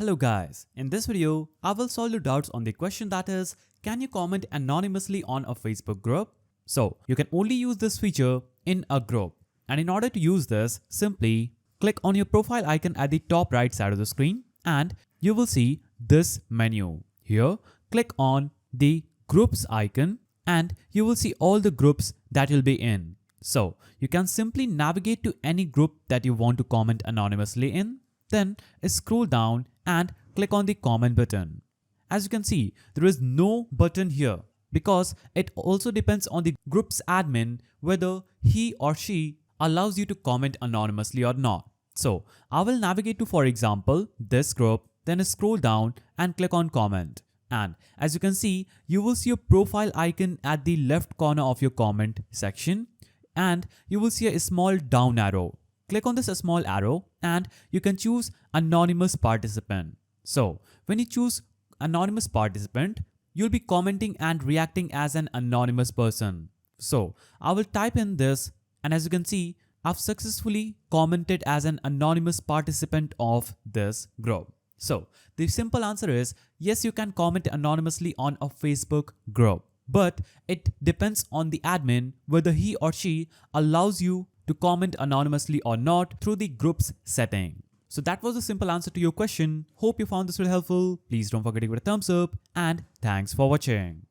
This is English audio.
Hello guys, in this video, I will solve your doubts on the question that is, can you comment anonymously on a Facebook group? So, you can only use this feature in a group. And in order to use this, simply click on your profile icon at the top right side of the screen and you will see this menu. Here, click on the groups icon and you will see all the groups that you'll be in. So, you can simply navigate to any group that you want to comment anonymously in. Then scroll down and click on the comment button. As you can see, there is no button here because it also depends on the group's admin whether he or she allows you to comment anonymously or not. So I will navigate to, for example, this group, then scroll down and click on comment. And as you can see, you will see your profile icon at the left corner of your comment section and you will see a small down arrow. Click on this small arrow and you can choose anonymous participant. So when you choose anonymous participant, you'll be commenting and reacting as an anonymous person. So I will type in this and as you can see, I've successfully commented as an anonymous participant of this group. So the simple answer is yes, you can comment anonymously on a Facebook group, but it depends on the admin whether he or she allows you to comment anonymously or not through the group's setting. So that was the simple answer to your question. Hope you found this really helpful. Please don't forget to give it a thumbs up and thanks for watching.